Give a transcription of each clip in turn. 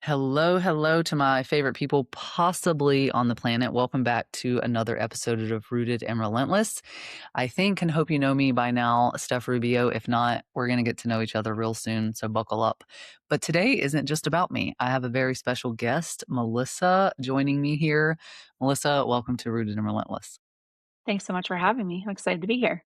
Hello, hello to my favorite people possibly on the planet. Welcome back to another episode of Rooted and Relentless. I think and hope you know me by now, Steph Rubio. If not, we're going to get to know each other real soon, so buckle up. But today isn't just about me. I have a very special guest, Melissa, joining me here. Melissa, welcome to Rooted and Relentless. Thanks so much for having me. I'm excited to be here.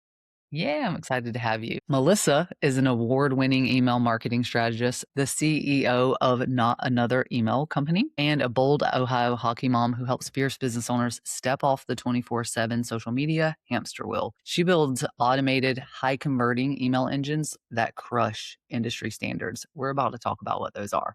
Yeah, I'm excited to have you. Melissa is an award winning email marketing strategist, the CEO of Not Another Email Company, and a bold Ohio hockey mom who helps fierce business owners step off the 24/7 social media hamster wheel. She builds automated, high converting email engines that crush industry standards. We're about to talk about what those are.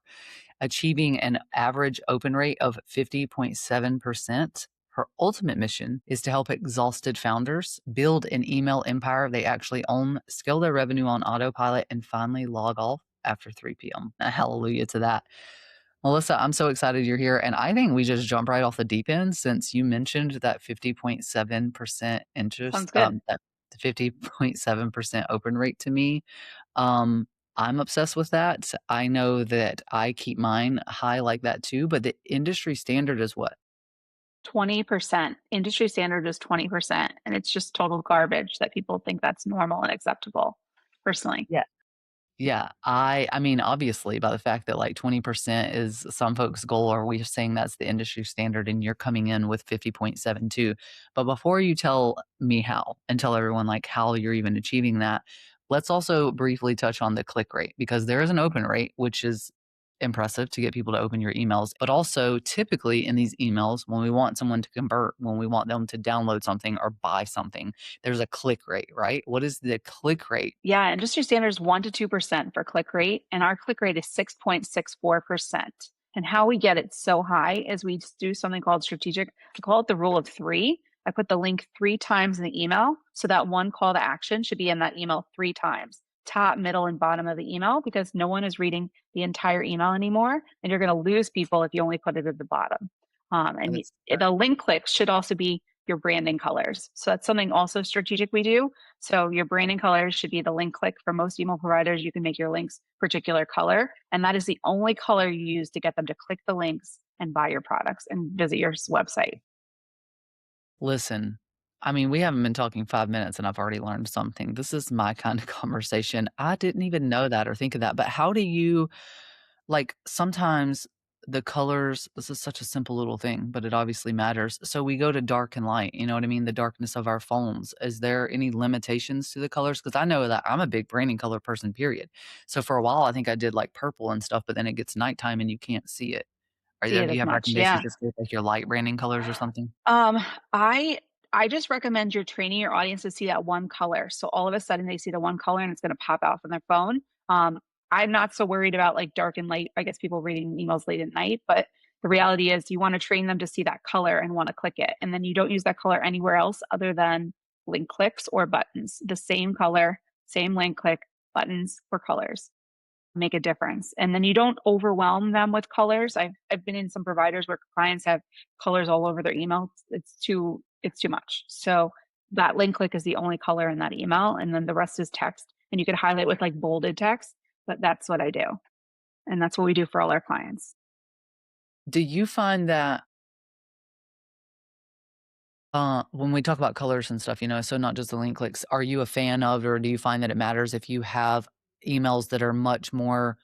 Achieving an average open rate of 50.7%. Her ultimate mission is to help exhausted founders build an email empire they actually own, scale their revenue on autopilot, and finally log off after 3 p.m. Hallelujah to that. Melissa, I'm so excited you're here. And I think we just jump right off the deep end since you mentioned that 50.7% Sounds interest, good. that 50.7% open rate to me. Um, I'm obsessed with that. I know that I keep mine high like that too, but the industry standard is what? 20%. Industry standard is 20%. And it's just total garbage that people think that's normal and acceptable, personally. Yeah. Yeah, I mean, obviously, by the fact that like 20% is some folks' goal, or we're saying that's the industry standard, and you're coming in with 50.72. But before you tell me how and tell everyone like how you're even achieving that, let's also briefly touch on the click rate because there is an open rate, which is impressive to get people to open your emails. But also, typically in these emails, when we want someone to convert, when we want them to download something or buy something, there's a click rate, right? What is the click rate? Yeah, industry standard is 1 to 2% for click rate, and our click rate is 6.64%. And how we get it so high is we just do something called strategic. I call it the rule of three. I put the link three times in the email. So that one call to action should be in that email three times, top, middle, and bottom of the email, because no one is reading the entire email anymore. And you're going to lose people if you only put it at the bottom. That's The link clicks should also be your branding colors. So that's something also strategic we do. So your branding colors should be the link click. For most email providers, you can make your links particular color, and that is the only color you use to get them to click the links and buy your products and visit your website. Listen, I mean, we haven't been talking 5 minutes and I've already learned something. This is my kind of conversation. I didn't even know that or think of that, but how do you like, sometimes the colors this is such a simple little thing, but it obviously matters. So we go to dark and light, you know what I mean? The darkness of our phones. Is there any limitations to the colors? Because I know that I'm a big branding color person, period. So for a while, I think I did, like, purple and stuff, but then it gets nighttime and you can't see it. Are See there it do you as have much. recommendations Yeah. just for, like, your light branding colors or something? Um, I I just recommend you're training your audience to see that one color. So all of a sudden they see the one color and it's going to pop out from their phone. I'm not so worried about like dark and light. I guess people reading emails late at night, but the reality is you want to train them to see that color and want to click it. And then you don't use that color anywhere else other than link clicks or buttons. The same color, same link click, buttons or colors make a difference. And then you don't overwhelm them with colors. I've been in some providers where clients have colors all over their email. It's too much. So that link click is the only color in that email, and then the rest is text. And you could highlight with like bolded text, but that's what I do. And that's what we do for all our clients. Do you find that when we talk about colors and stuff, so not just the link clicks, are you a fan of, or do you find that it matters if you have emails that are much more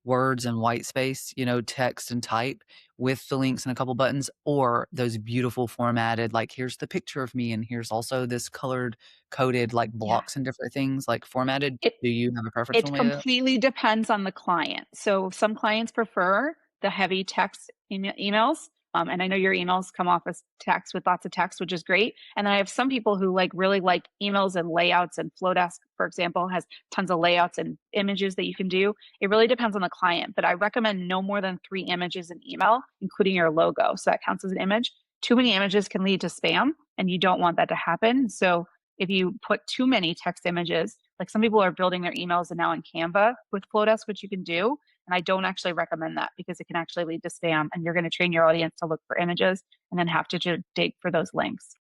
words and white space, text and type with the links and a couple buttons, or those beautiful formatted, like here's the picture of me and here's also this colored coded like Yeah. blocks and different things like formatted? It Do you have a preference It one way or the other? completely depends on the client. So some clients prefer the heavy text emails. And I know your emails come off as text with lots of text, which is great. And I have some people who like really like emails and layouts, and Flowdesk, for example, has tons of layouts and images that you can do. It really depends on the client, but I recommend no more than 3 images in email, including your logo. So that counts as an image. Too many images can lead to spam, and you don't want that to happen. So if you put too many text images, like some people are building their emails and now in Canva with Flowdesk, which you can do. And I don't actually recommend that because it can actually lead to spam. And you're going to train your audience to look for images and then have to dig for those links.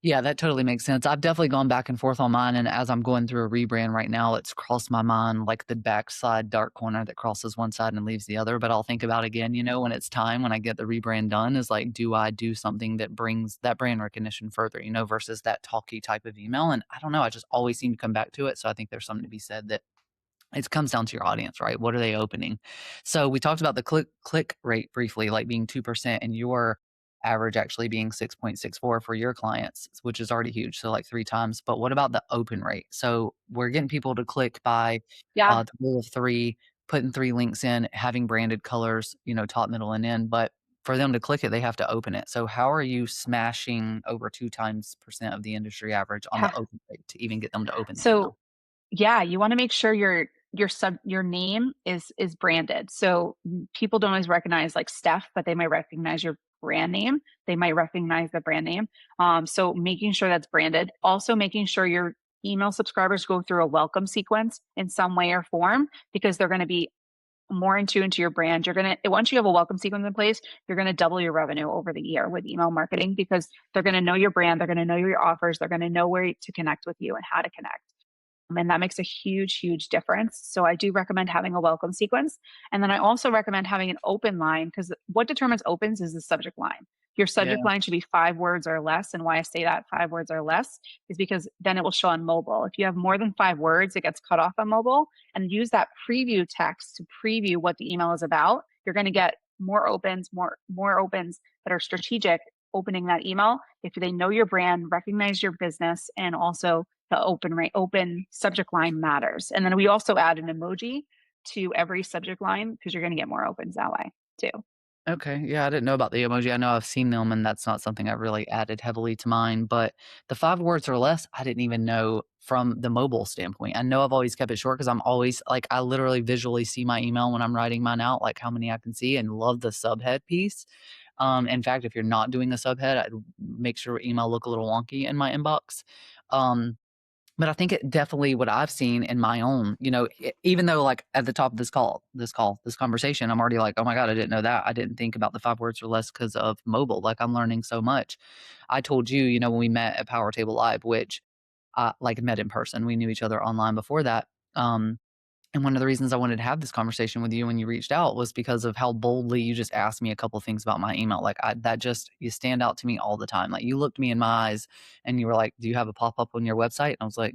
Yeah, that totally makes sense. I've definitely gone back and forth on mine, and as I'm going through a rebrand right now, it's crossed my mind like the backside dark corner that crosses one side and leaves the other. But I'll think about again, when it's time, when I get the rebrand done, is like, do I do something that brings that brand recognition further, versus that talky type of email? And I don't know, I just always seem to come back to it. So I think there's something to be said that it comes down to your audience, right? What are they opening? So we talked about the click rate briefly, like being 2% and your average actually being 6.64 for your clients, which is already huge. So like three times. But what about the open rate? So we're getting people to click by Yeah. the rule of three, putting three links in, having branded colors, top, middle, and end. But for them to click it, they have to open it. So how are you smashing over two times percent of the industry average on the Yeah. open rate to even get them to open the So email? yeah, you wanna make sure your name is branded. So, people don't always recognize, like, Steph, but they might recognize your brand name. They might recognize the brand name. So making sure that's branded. Also making sure your email subscribers go through a welcome sequence in some way or form, because they're gonna be more in tune to your brand. You're gonna once you have a welcome sequence in place, you're gonna double your revenue over the year with email marketing, because they're gonna know your brand, they're gonna know your offers, they're gonna know where to connect with you and how to connect. And that makes a huge, huge difference. So I do recommend having a welcome sequence. And then I also recommend having an open line, because what determines opens is the subject line. Your subject Yeah. line should be 5 words or less. And why I say that 5 words or less is because then it will show on mobile. If you have more than 5 words, it gets cut off on mobile. And use that preview text to preview what the email is about. You're going to get more opens that are strategic opening that email if they know your brand, recognize your business, and also the open subject line matters. And then we also add an emoji to every subject line, because you're going to get more opens that way too. Okay, yeah, I didn't know about the emoji. I know I've seen them, and that's not something I've really added heavily to mine, but the 5 words or less, I didn't even know from the mobile standpoint. I know I've always kept it short because 'cause I'm always like, I literally visually see my email when I'm writing mine out, like how many I can see, and love the subhead piece. In fact, if you're not doing a subhead, I'd make sure email look a little wonky in my inbox. Um but I think it definitely what I've seen in my own, even though like at the top of this conversation, I'm already like, oh my God, I didn't know that. I didn't think about the 5 words or less because of mobile. Like I'm learning so much. I told you, when we met at Power Table Live, which like met in person, we knew each other online before that. Um, and one of the reasons I wanted to have this conversation with you when you reached out was because of how boldly you just asked me a couple things about my email. Like that just you stand out to me all the time. Like you looked me in my eyes and you were like, "Do you have a pop up on your website?" And I was like,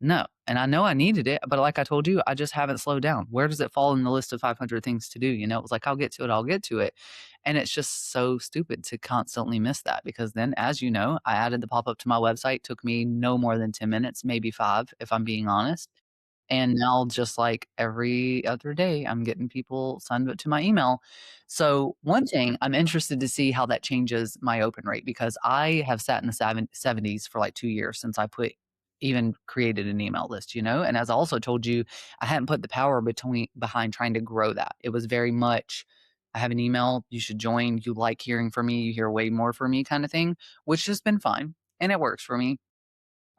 no, and I know I needed it, but like I told you, I just haven't slowed down. Where does it fall in the list of 500 things to do? It was like, I'll get to it, I'll get to it. And it's just so stupid to constantly miss that because then, as you know, I added the pop up to my website, took me no more than 10 minutes, maybe five, if I'm being honest. And now just like every other day, I'm getting people signed up to my email. So one thing, I'm interested to see how that changes my open rate because I have sat in the 70s for like 2 years since I put even created an email list, And as I also told you, I hadn't put the power behind trying to grow that. It was very much, I have an email, you should join, you like hearing from me, you hear way more from me kind of thing, which has been fine and it works for me.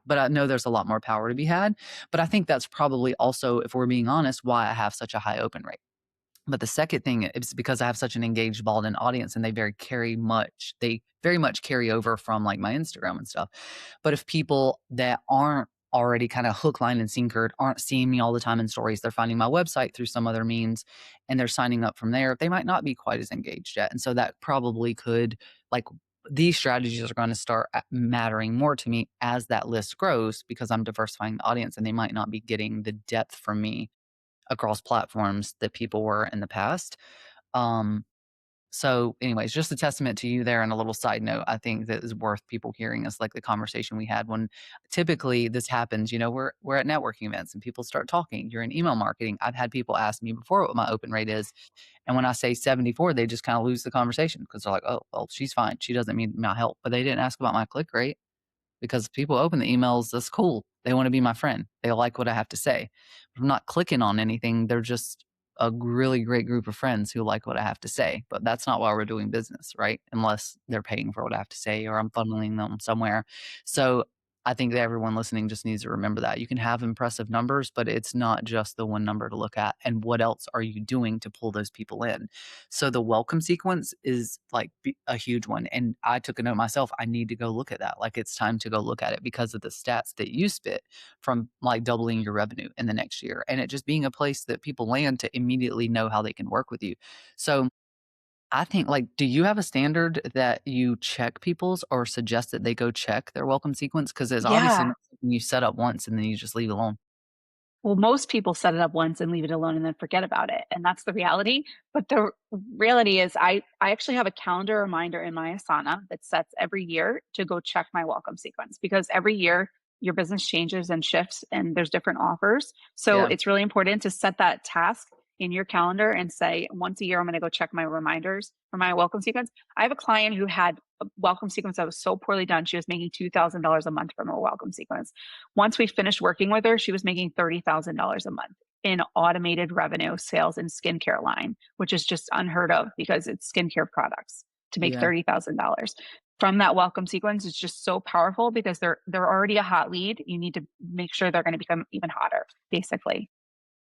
But I know there's a lot more power to be had. But I think that's probably also, if we're being honest, why I have such a high open rate. But the second thing is because I have such an engaged, balled in audience and they very much carry over from like my Instagram and stuff. But if people that aren't already kind of hook, line, and sinkered, aren't seeing me all the time in stories, they're finding my website through some other means and they're signing up from there, they might not be quite as engaged yet. And so that probably could like these strategies are going to start mattering more to me as that list grows because I'm diversifying the audience and they might not be getting the depth from me across platforms that people were in the past. Um, so anyways, just a testament to you there and a little side note, I think that is worth people hearing is like the conversation we had when typically this happens, we're at networking events and people start talking. You're in email marketing. I've had people ask me before what my open rate is. And when I say 74, they just kind of lose the conversation because they're like, oh, well, she's fine. She doesn't need my help. But they didn't ask about my click rate because people open the emails, that's cool. They want to be my friend. They like what I have to say. If I'm not clicking on anything. They're just a really great group of friends who like what I have to say. But that's not why we're doing business, right? Unless they're paying for what I have to say or I'm funneling them somewhere. So I think that everyone listening just needs to remember that. You can have impressive numbers, but it's not just the one number to look at. And what else are you doing to pull those people in? So the welcome sequence is like a huge one. And I took a note myself. I need to go look at that. Like it's time to go look at it because of the stats that you spit from like doubling your revenue in the next year. And it just being a place that people land to immediately know how they can work with you. So I think, like, do you have a standard that you check people's or suggest that they go check their welcome sequence? Because it's obviously Yeah. not something you set up once and then you just leave alone. Well, most people set it up once and leave it alone and then forget about it, and that's the reality. But the reality is I actually have a calendar reminder in my Asana that sets every year to go check my welcome sequence because every year your business changes and shifts and there's different offers. So Yeah. it's really important to set that task in your calendar and say once a year I'm going to go check my reminders for my welcome sequence. I have a client who had a welcome sequence that was so poorly done. She was making $2,000 a month from her welcome sequence. Once we finished working with her, she was making $30,000 a month in automated revenue sales and skincare line, which is just unheard of because it's skincare products to make Yeah. $30,000 from that welcome sequence. Is just so powerful because they're already a hot lead. You need to make sure they're going to become even hotter, basically.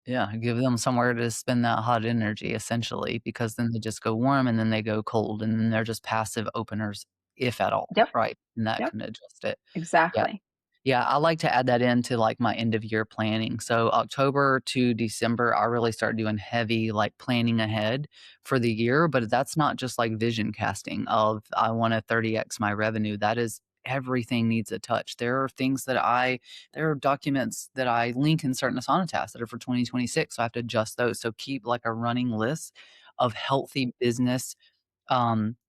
Yeah. Give them somewhere to spend that hot energy essentially, because then they just go warm and then they go cold and then they're just passive openers, if at all. Yep. Right. And that Yep. can adjust it. Yeah. Exactly. Yeah, I like to add that into, like, my end of year planning. So October to December, I really start doing heavy, like, planning ahead for the year, but that's not just, like, vision casting of, "I wanna 30x my revenue." That is everything needs a touch. There are documents that I link in certain Asana tasks that are for 2026, so I have to adjust those. So keep, like, a running list of healthy business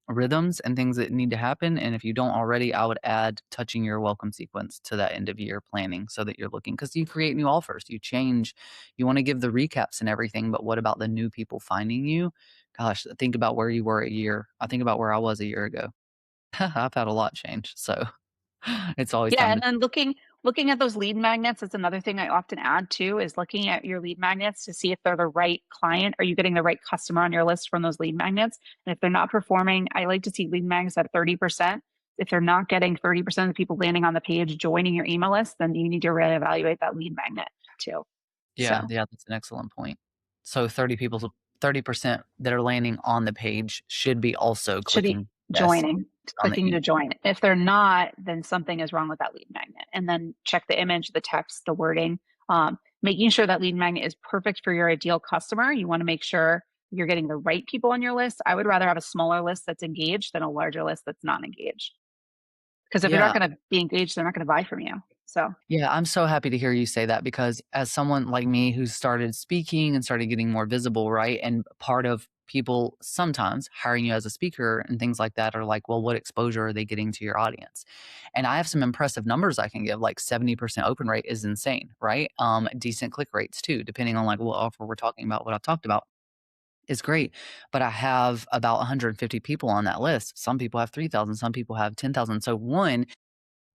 rhythms and things that need to happen. And if you don't already, I would add touching your welcome sequence to that end of year planning so that you're looking because you create new offers, you change, you want to give the recaps and everything. But what about the new people finding you? Gosh, think about where you were a year. I think about where I was a year ago. I've had a lot change. So it's always Yeah, time and to, then looking at those lead magnets, that's another thing I often add too, is looking at your lead magnets to see if they're the right client. Are you getting the right customer on your list from those lead magnets? And if they're not performing, I like to see lead magnets at 30%. If they're not getting 30% of the people landing on the page joining your email list, then you need to really evaluate that lead magnet too. So yeah, yeah, that's an excellent point. So 30% that are landing on the page should be also should be clicking yes joining, on the clicking email. to join. If they're not, then something is wrong with that lead magnet. And then check the image, the text, the wording, making sure that lead magnet is perfect for your ideal customer. You want to make sure you're getting the right people on your list. I would rather have a smaller list that's engaged than a larger list that's not engaged. Because if they're not Yeah. going to be engaged, they're not going to buy from you. So, Yeah, I'm so happy to hear you say that because as someone like me who started speaking and started getting more visible, right? And part of people sometimes hiring you as a speaker and things like that are like, well, what exposure are they getting to your audience? And I have some impressive numbers I can give, like 70% open rate is insane, right? Decent click rates too, depending on like what offer we're talking about, what I've talked about is great. But I have about 150 people on that list. Some people have 3,000, some people have 10,000. So one,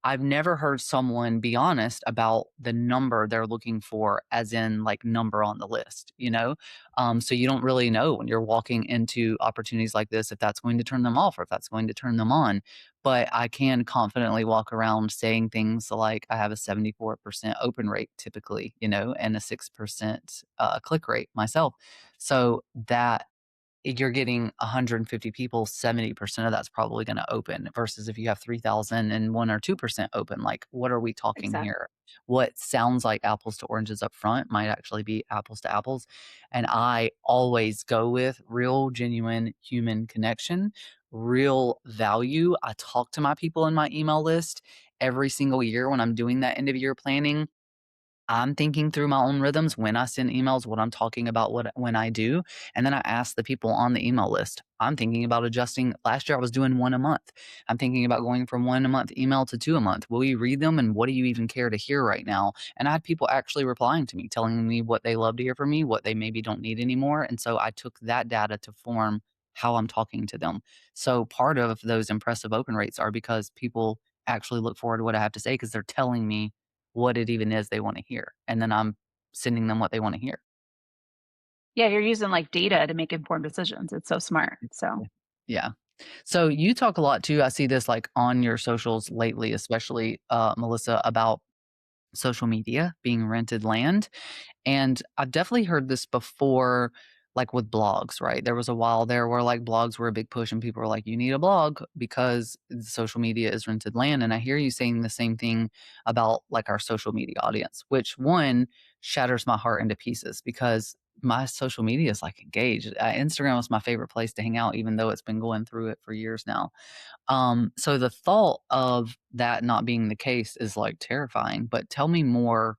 I've never heard someone be honest about the number they're looking for as in, like, number on the list, you know? So you don't really know when you're walking into opportunities like this if that's going to turn them off or if that's going to turn them on. But I can confidently walk around saying things like, "I have a 74% open rate typically," you know, and a 6%, click rate myself. So that you're getting 150 people, 70% of that's probably gonna open versus if you have 3,000 and 1 or 2% open, like, what are we talking exactly. here? What sounds like apples to oranges up front might actually be apples to apples, and I always go with real, genuine human connection, real value. I talk to my people in my email list every single year when I'm doing that end of year planning. I'm thinking through my own rhythms when I send emails, what I'm talking about, what when I do, and then I ask the people on the email list. I'm thinking about adjusting. Last year I was doing 1 a month. I'm thinking about going from 1 a month email to 2 a month. Will you read them and what do you even care to hear right now? And I had people actually replying to me, telling me what they love to hear from me, what they maybe don't need anymore, and so I took that data to form how I'm talking to them. So part of those impressive open rates are because people actually look forward to what I have to say because they're telling me what it even is they wanna hear, and then I'm sending them what they wanna hear. Yeah, you're using like data to make informed decisions. It's so smart. So, Yeah. Yeah. So you talk a lot too. I see this like on your socials lately, especially Melissa, about social media being rented land. And I've definitely heard this before, like with blogs, right? There was a while there where like blogs were a big push and people were like, you need a blog because social media is rented land. And I hear you saying the same thing about like our social media audience, which one shatters my heart into pieces because my social media is like engaged. Instagram is my favorite place to hang out, even though it's been going through it for years now. So the thought of that not being the case is like terrifying. But tell me more,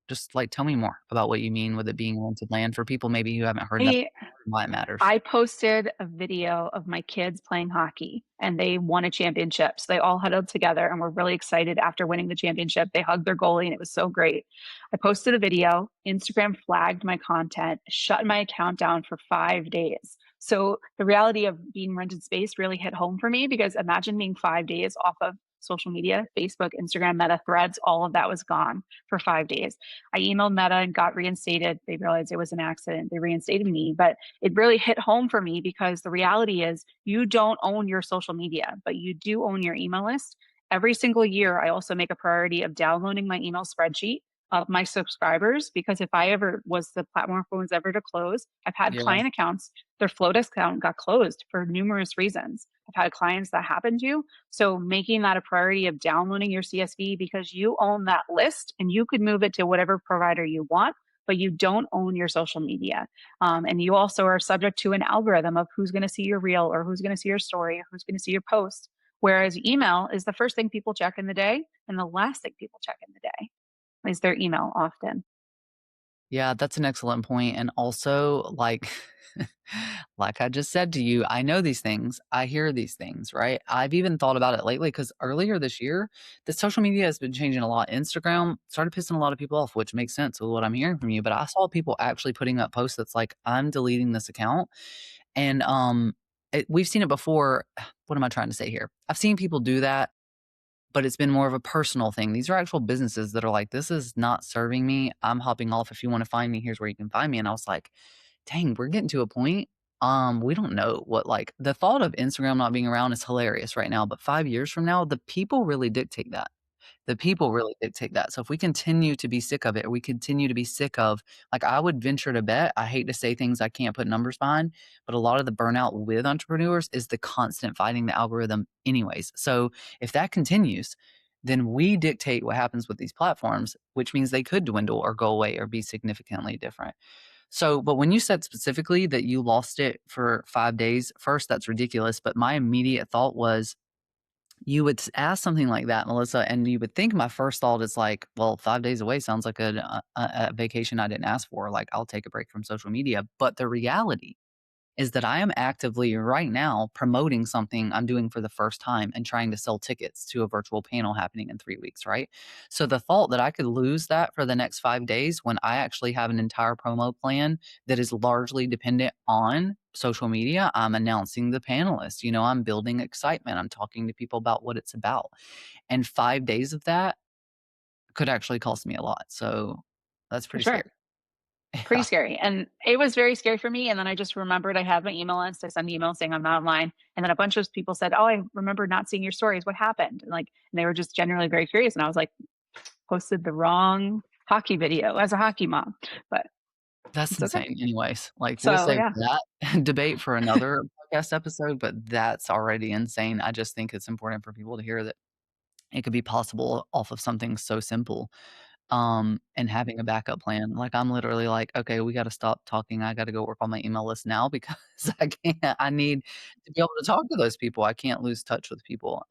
just like tell me more about what you mean with it being rented land for people maybe who haven't heard that, I why it matters. I posted a video of my kids playing hockey and they won a championship. So they all huddled together and were really excited after winning the championship. They hugged their goalie and it was so great. I posted a video. Instagram flagged my content, shut my account down for 5 days. So the reality of being rented space really hit home for me because imagine being 5 days off of social media, Facebook, Instagram, Meta, Threads, all of that was gone for 5 days. I emailed Meta and got reinstated. They realized it was an accident. They reinstated me, but it really hit home for me because the reality is you don't own your social media, but you do own your email list. Every single year, I also make a priority of downloading my email spreadsheet of my subscribers because if I ever was the platform was ever to close, I've had Yeah. client accounts, their Flotus account got closed for numerous reasons. I've had clients that happened to. So making that a priority of downloading your CSV because you own that list and you could move it to whatever provider you want, but you don't own your social media. And you also are subject to an algorithm of who's going to see your reel or who's going to see your story or who's going to see your post. Whereas email is the first thing people check in the day and the last thing people check in the day is their email often. Yeah, that's an excellent point, and also, like like I just said to you, I know these things, I hear these things, right? I've even thought about it lately because earlier this year, the social media has been changing a lot. Instagram started pissing a lot of people off, which makes sense with what I'm hearing from you, but I saw people actually putting up posts that's like, "I'm deleting this account," and, we've seen it before. What am I trying to say here? I've seen people do that, but it's been more of a personal thing. These are actual businesses that are like, "This is not serving me. I'm hopping off. If you wanna find me, here's where you can find me." And I was like, "Dang, we're getting to a point, we don't know what, like" the thought of Instagram not being around is hilarious right now, but 5 years from now, the people really dictate that. The people really dictate that. So if we continue to be sick of it, or we continue to be sick of like, I would venture to bet, I hate to say things I can't put numbers behind, but a lot of the burnout with entrepreneurs is the constant fighting the algorithm anyways. So if that continues, then we dictate what happens with these platforms, which means they could dwindle or go away or be significantly different. So, but when you said specifically that you lost it for 5 days, first, that's ridiculous, but my immediate thought was you would ask something like that, Melissa, and you would think my first thought is like, well, 5 days away sounds like a vacation I didn't ask for. Like, I'll take a break from social media. But the reality is that I am actively right now promoting something I'm doing for the first time and trying to sell tickets to a virtual panel happening in 3 weeks, right? So the thought that I could lose that for the next 5 days when I actually have an entire promo plan that is largely dependent on social media, I'm announcing the panelists, I'm building excitement, I'm talking to people about what it's about. And 5 days of that could actually cost me a lot. So that's For pretty sure. scary. Pretty Yeah. scary. And it was very scary for me. And then I just remembered I had my email list. I sent an email saying I'm not online. And then a bunch of people said, "Oh, I remember not seeing your stories. What happened?" And they were just generally very curious. And I was like, posted the wrong hockey video as a hockey mom, but That's it's okay. insane anyways. Like, we'll So save yeah, that debate for another podcast episode, but that's already insane. I just think it's important for people to hear that it could be possible off of something so simple, and having a backup plan. Like, I'm literally like, "Okay, we gotta stop talking. I gotta go work on my email list now because I need to be able to talk to those people. I can't lose touch with people."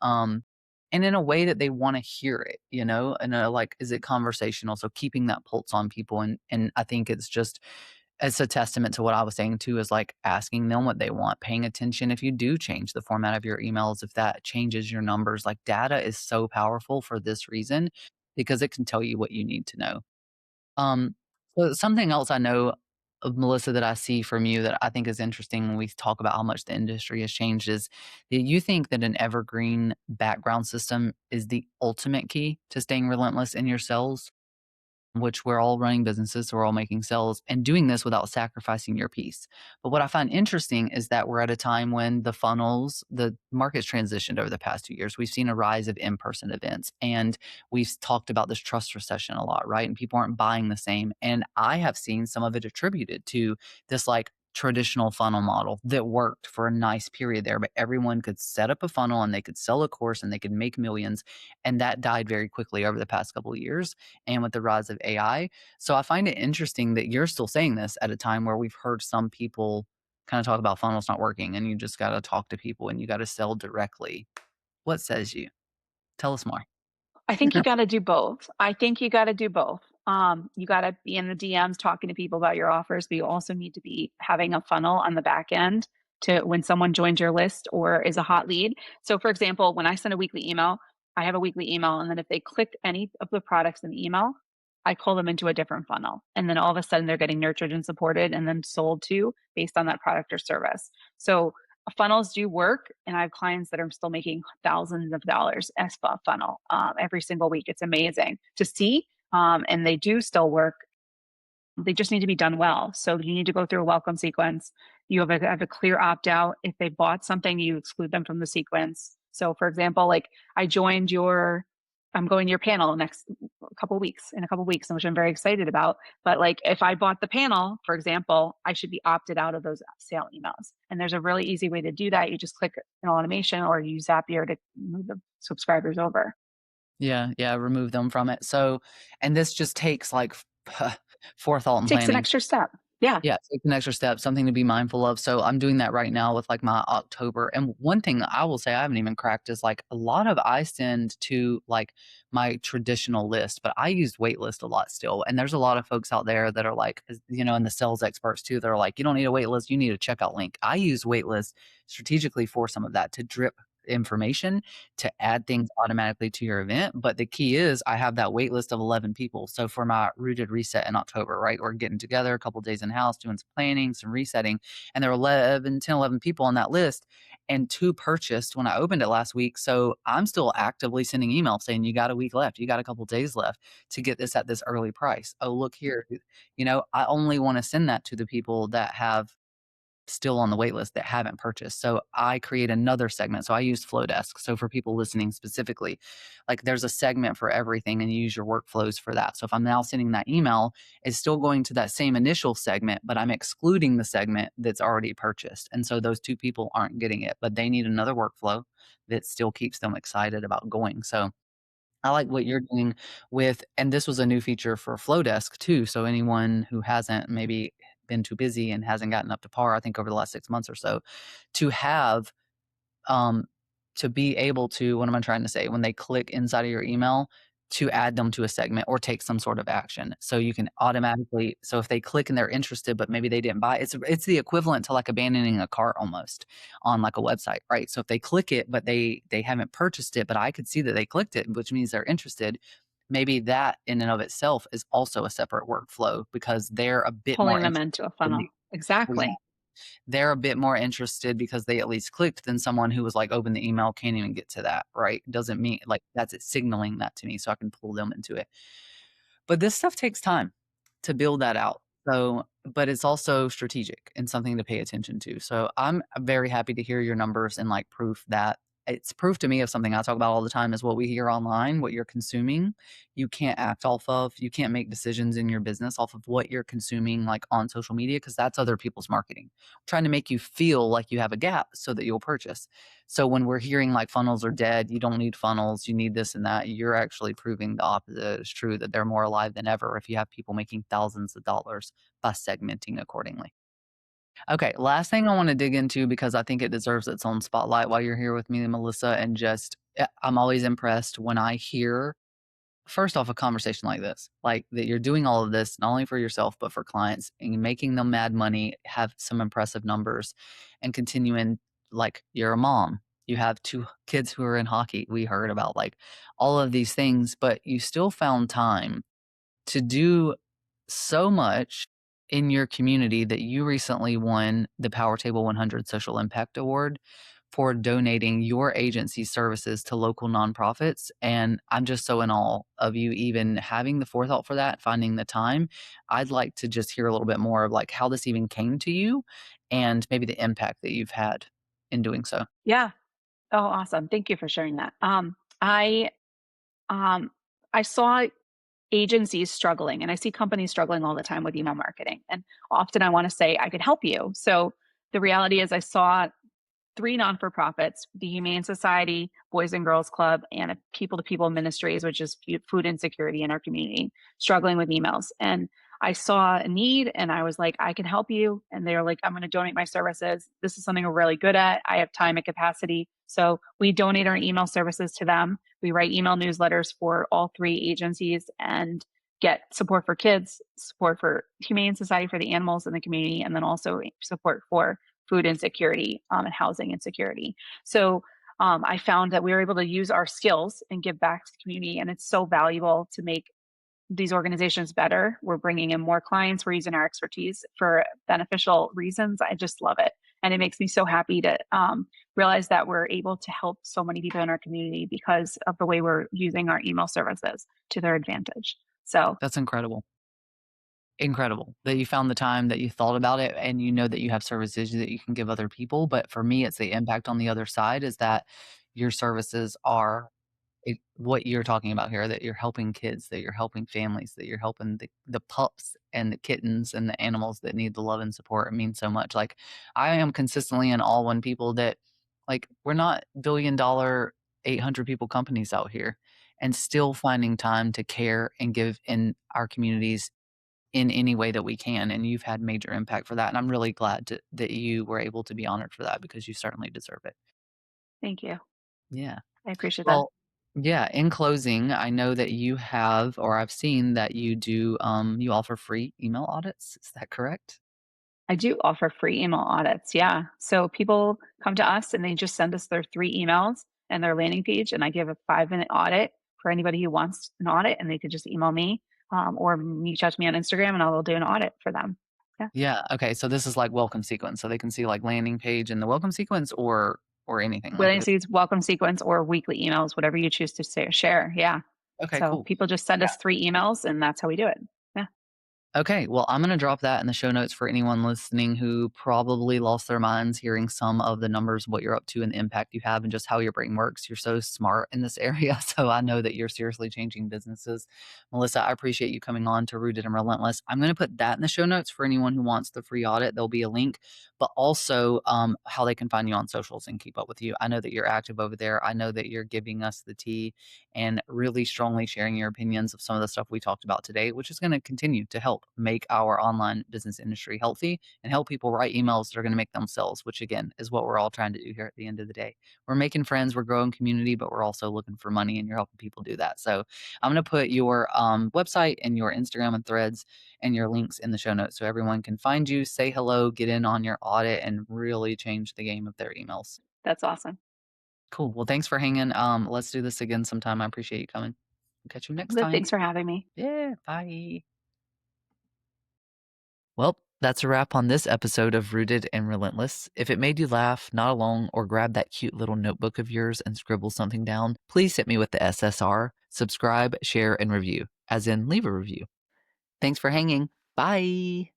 And in a way that they wanna hear it, And, like, is it conversational? So keeping that pulse on people, and I think it's a testament to what I was saying too, is like asking them what they want, paying attention if you do change the format of your emails, if that changes your numbers. Like, data is so powerful for this reason because it can tell you what you need to know. Um, so something else I know of Melissa that I see from you that I think is interesting when we talk about how much the industry has changed is that you think that an evergreen background system is the ultimate key to staying relentless in your sales. which we're all running businesses, so we're all making sales and doing this without sacrificing your piece. But what I find interesting is that we're at a time when the market's transitioned over the past 2 years. We've seen a rise of in person events, and we've talked about this trust recession a lot, right? And people aren't buying the same. And I have seen some of it attributed to this like traditional funnel model that worked for a nice period there, but everyone could set up a funnel and they could sell a course and they could make millions. And that died very quickly over the past couple of years and with the rise of AI. So I find it interesting that you're still saying this at a time where we've heard some people kind of talk about funnels not working and you just got to talk to people and you got to sell directly. What says you? Tell us more. I think you got to do both. I think you got to do both. You got to be in the DMs talking to people about your offers, but you also need to be having a funnel on the back end to when someone joins your list or is a hot lead. So, for example, when I send a weekly email, I have a weekly email, and then if they click any of the products in the email, I call them into a different funnel. And then all of a sudden they're getting nurtured and supported and then sold to based on that product or service. So, funnels do work, and I have clients that are still making thousands of dollars as a funnel every single week. It's amazing to see, and they do still work. They just need to be done well. So you need to go through a welcome sequence. You have a clear opt out. If they bought something, you exclude them from the sequence. So, for example, like I joined your, I'm going to your panel next couple weeks in a couple weeks, which I'm very excited about. But like if I bought the panel, for example, I should be opted out of those sale emails. And there's a really easy way to do that. You just click an automation or you use Zapier to move the subscribers over. Yeah, yeah, remove them from it. So, and this just takes like forethought and Takes an planning. extra step. Yeah. Yeah, take an extra step, something to be mindful of. So I'm doing that right now with like my October. And one thing I will say I haven't even cracked is like a lot of I send to like my traditional list, but I use waitlist a lot still. And there's a lot of folks out there that are like, and the sales experts too, that are like, you don't need a waitlist, you need a checkout link. I use waitlist strategically for some of that to drip information to add things automatically to your event. But the key is I have that wait list of 11 people. So for my rooted reset in October, right, we're getting together a couple days in house, doing some planning, some resetting. And there were 11 people on that list and two purchased when I opened it last week. So I'm still actively sending emails saying, you got a week left, you got a couple days left to get this at this early price. Oh, look here. I only want to send that to the people that have still on the wait list that haven't purchased. So I create another segment. So I use Flowdesk. So for people listening specifically, like there's a segment for everything and you use your workflows for that. So if I'm now sending that email, it's still going to that same initial segment, but I'm excluding the segment that's already purchased. And so those two people aren't getting it, but they need another workflow that still keeps them excited about going. So I like what you're doing with, and this was a new feature for Flowdesk too. So anyone who hasn't maybe been too busy and hasn't gotten up to par, I think over the last 6 months or so, to have um, to be able to, what am I trying to say? When they click inside of your email, to add them to a segment or take some sort of action. So you can automatically, so if they click and they're interested, but maybe they didn't buy, it's the equivalent to like abandoning a cart almost on like a website, right? So if they click it, but they haven't purchased it, but I could see that they clicked it, which means they're interested. Maybe that in and of itself is also a separate workflow because they're a bit more Pulling them interested into a than funnel. me. Exactly. They're a bit more interested because they at least clicked than someone who was like, open the email, can't even get to that, right? Doesn't mean like that's it signaling that to me so I can pull them into it. But this stuff takes time to build that out. So, but it's also strategic and something to pay attention to. So I'm very happy to hear your numbers and like proof that it's proof to me of something I talk about all the time is what we hear online, what you're consuming. You can't act off of, you can't make decisions in your business off of what you're consuming like on social media because that's other people's marketing. Trying to make you feel like you have a gap so that you'll purchase. So when we're hearing like funnels are dead, you don't need funnels, you need this and that, you're actually proving the opposite is true, that they're more alive than ever if you have people making thousands of dollars by segmenting accordingly. Okay, last thing I want to dig into because I think it deserves its own spotlight while you're here with me, Melissa, and just I'm always impressed when I hear first off a conversation like this, like that you're doing all of this not only for yourself but for clients and making them mad money, have some impressive numbers, and continuing like you're a mom. You have two kids who are in hockey. We heard about like all of these things, but you still found time to do so much in your community that you recently won the Power Table 100 Social Impact Award for donating your agency's services to local nonprofits. And I'm just so in awe of you even having the forethought for that, finding the time. I'd like to just hear a little bit more of like how this even came to you and maybe the impact that you've had in doing so. Yeah. Oh, awesome. Thank you for sharing that. Um, I saw agencies struggling and I see companies struggling all the time with email marketing. And often I want to say I could help you. So the reality is I saw three non-for-profits, the Humane Society, Boys and Girls Club, and a People to People Ministries, which is food insecurity in our community, struggling with emails. And I saw a need and I was like, I can help you. And they're like, I'm going to donate my services. This is something we're really good at. I have time and capacity. So we donate our email services to them. We write email newsletters for all three agencies and get support for kids, support for Humane Society for the animals in the community, and then also support for food insecurity and housing insecurity. So I found that we were able to use our skills and give back to the community, and it's so valuable to make these organizations better. We're bringing in more clients. We're using our expertise for beneficial reasons. I just love it. And it makes me so happy to realize that we're able to help so many people in our community because of the way we're using our email services to their advantage. So That's incredible. Incredible that you found the time, that you thought about it, and you know that you have services that you can give other people. But for me, it's the impact on the other side is that your services are what you're talking about here, that you're helping kids, that you're helping families, that you're helping the pups and the kittens and the animals that need the love and support. It means so much. Like I am consistently in awe when people that like we're not $1 billion 800 people companies out here and still finding time to care and give in our communities in any way that we can, and you've had major impact for that, and I'm really glad that you were able to be honored for that because you certainly deserve it. thank you. Yeah. I appreciate that. Well, yeah, in closing, I know that you have or I've seen that you do, you offer free email audits, is that correct? I do offer free email audits. Yeah. So people come to us and they just send us their three emails and their landing page, and I give a 5-minute audit for anybody who wants an audit, and they could just email me or reach out to me on Instagram, and I'll do an audit for them. Yeah. Yeah, okay, so this is like welcome sequence, so they can see, like, landing page and the welcome sequence or anything, like, Whether it's welcome sequence or weekly emails, whatever you choose to say, share. Yeah. okay, So cool. people just send Yeah. us three emails, and that's how we do it. Yeah. Okay, well, I'm gonna drop that in the show notes for anyone listening who probably lost their minds hearing some of the numbers, what you're up to, and the impact you have, and just how your brain works. You're so smart in this area, so I know that you're seriously changing businesses. Melissa, I appreciate you coming on to Rooted and Relentless. I'm gonna put that in the show notes for anyone who wants the free audit. There'll be a link, but also how they can find you on socials and keep up with you. I know that you're active over there. I know that you're giving us the tea and really strongly sharing your opinions of some of the stuff we talked about today, which is going to continue to help make our online business industry healthy and help people write emails that are going to make them sales, which again is what we're all trying to do here at the end of the day. We're making friends, we're growing community, but we're also looking for money and you're helping people do that. So I'm going to put your website and your Instagram and threads and your links in the show notes so everyone can find you, say hello, get in on your audit, and really change the game of their emails. That's awesome. Cool. Well, thanks for hanging. Let's do this again sometime. I appreciate you coming. Catch you next Good. time. Thanks for having me. Yeah. Bye. Well, that's a wrap on this episode of Rooted and Relentless. If it made you laugh, nod along, or grab that cute little notebook of yours and scribble something down, please hit me with the SSR, subscribe, share, and review, as in leave a review. Thanks for hanging. Bye.